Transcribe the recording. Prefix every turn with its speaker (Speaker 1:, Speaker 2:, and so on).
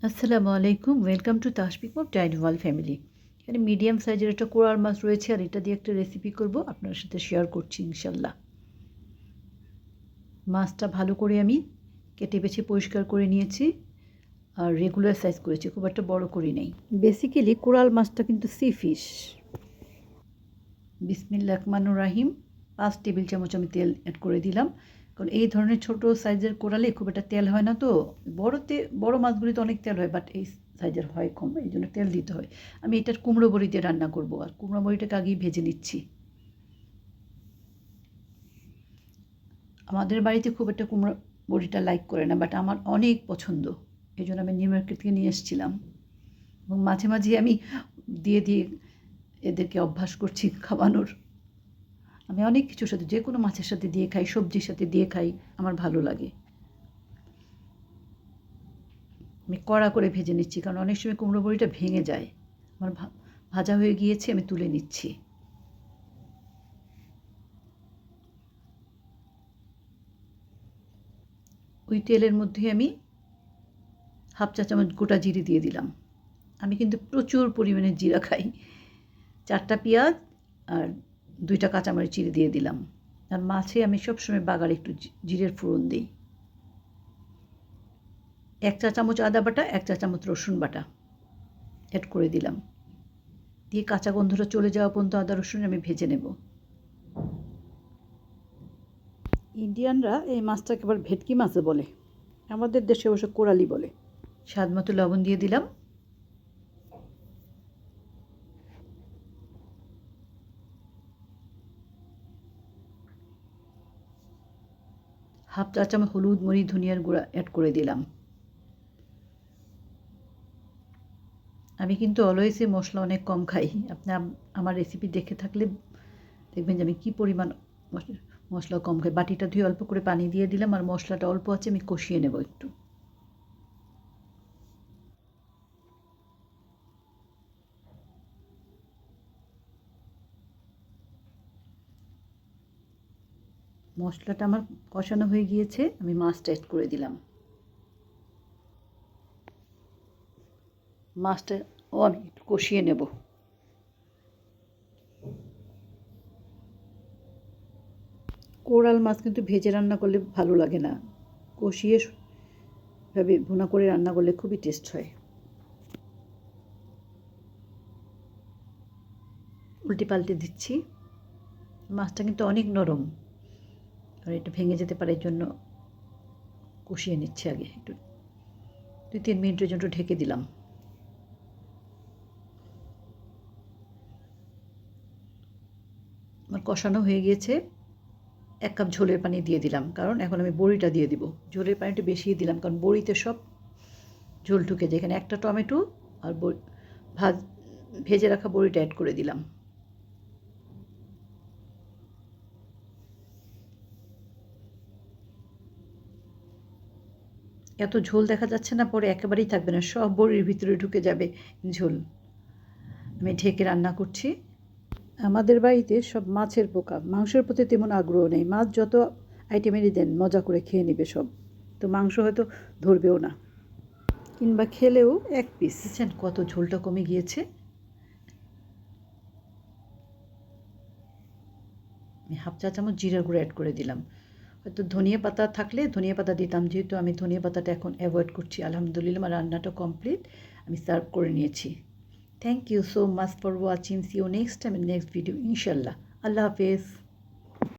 Speaker 1: আসসালামু আলাইকুম, welcome to Tasbik mom tiny world family. এখানে মিডিয়াম সাইজের একটা কোরাল মাছ রয়েছে, আর এটা দিয়ে একটা রেসিপি করব, আপনার সাথে শেয়ার করছি ইনশাল্লাহ। মাছটা ভালো করে আমি কেটে বেছে পরিষ্কার করে নিয়েছি, আর রেগুলার সাইজ করেছি, খুব একটা বড় করি নেই। বেসিক্যালি কোরাল মাছটা কিন্তু সি ফিশ। বিসমিল্লাহির রহমানির রহিম। 5 টেবিল চামচ আমি তেল অ্যাড করে দিলাম, কারণ এই ধরনের ছোট সাইজের কোরালে খুব একটা তেল হয় না। তো বড় মাছগুলিতে অনেক তেল হয়, বাট এই সাইজের হয় কম, এই জন্য তেল দিতে হয়। আমি এটার কুমড়ো বড়ি দিয়ে রান্না করব, আর কুমড়ো বড়িটাকে আগেই ভেজে নিচ্ছি। আমাদের বাড়িতে খুব একটা কুমড়ো বড়িটা লাইক করে না, বাট আমার অনেক পছন্দ, এই জন্য আমি নিউ মার্কেট থেকে নিয়ে এসেছিলাম। এবং মাঝে মাঝে আমি দিয়ে দিয়ে এদেরকে অভ্যাস করছি খাওয়ানোর। আমি অনেক কিছুর সাথে, যে কোনো মাছের সাথে দিয়ে খাই, সবজির সাথে দিয়ে খাই, আমার ভালো লাগে। আমি কড়া করে ভেজে নিচ্ছি, কারণ অনেক সময় কুমড়ো বড়িটা ভেঙে যায়। আমার ভাজা হয়ে গিয়েছে, আমি তুলে নিচ্ছি। ওই তেলের মধ্যে আমি 1/2 চা চামচ গোটা জিরে দিয়ে দিলাম। আমি কিন্তু প্রচুর পরিমাণে জিরা খাই। 4টা পেঁয়াজ আর 2টা কাঁচামরিচ চিড়ে দিয়ে দিলাম। আর মাছে আমি সবসময় বাগারে একটু জিরের ফোড়ন দিই। 1 চা চামচ আদা বাটা, 1 চা চামচ রসুন বাটা অ্যাড করে দিলাম। দিয়ে কাঁচা গন্ধটা চলে যাওয়া পর্যন্ত আদা রসুন আমি ভেজে নেব। ইন্ডিয়ানরা এই মাছটাকে আবার ভেটকি মাছও বলে, আমাদের দেশে অবশ্য কোরালি বলে। স্বাদ মতো লবণ দিয়ে দিলাম। হাফ চা চামচ হলুদ, মরিচ, ধনিয়ার গুঁড়া অ্যাড করে দিলাম। আমি কিন্তু অলওয়েজই মশলা অনেক কম খাই। আপনি আমার রেসিপি দেখে থাকলে দেখবেন যে আমি কী পরিমাণ মশলা কম খাই। বাটিটা ধুয়ে অল্প করে পানি দিয়ে দিলাম, আর মশলাটা অল্প আছে, আমি কষিয়ে নেব একটু। মশলাটা আমার কষানো হয়ে গিয়েছে, আমি মাছটা অ্যাড করে দিলাম। মাছটাও আমি একটু কষিয়ে নেব। কোরাল মাছ কিন্তু ভেজে রান্না করলে ভালো লাগে না, কষিয়ে ভাবে ভুনা করে রান্না করলে খুবই টেস্ট হয়। উল্টে পাল্টে দিচ্ছি। মাছটা কিন্তু অনেক নরম, আর এটা ভেঙে যেতে পারে, এর জন্য কষিয়ে নিচ্ছি আগে একটু। 2-3 মিনিটের জন্য ঢেকে দিলাম। আমার কষানো হয়ে গিয়েছে। 1 কাপ ঝোলের পানি দিয়ে দিলাম, কারণ এখন আমি বড়িটা দিয়ে দিব। ঝোলের পানিটা বেশি দিলাম, কারণ বড়িতে সব ঝোল ঢুকে যায়। এখানে একটা টমেটো আর ভেজে রাখা বড়িটা অ্যাড করে দিলাম। এত ঝোল দেখা যাচ্ছে না, পরে একেবারেই থাকবে না, সব বড়ির ভিতরে ঢুকে যাবে ঝোল। আমি ঢেকে রান্না করছি। আমাদের বাড়িতে সব মাছের পোকা, মাংসের প্রতি তেমন আগ্রহ নেই। মাছ যত আইটেমেরই দেন মজা করে খেয়ে নেবে সব, তো মাংস হয়তো ধরবেও না, কিংবা খেলেও 1 পিস। বুঝছেন কত ঝোলটা কমে গিয়েছে। আমি 1/2 চা চামচ জিরার গুঁড়ো অ্যাড করে দিলাম। হয়তো ধনিয়া পাতা থাকলে ধনিয়া পাতা দিতাম, যেহেতু আমি ধনিয়া পাতাটা এখন অ্যাভয়েড করছি। আলহামদুলিল্লাহ, আমার রান্নাটা কমপ্লিট, আমি সার্ভ করে নিয়েছি। Thank you so much for watching. See you next time in next video ইনশাল্লাহ। আল্লাহ হাফেজ।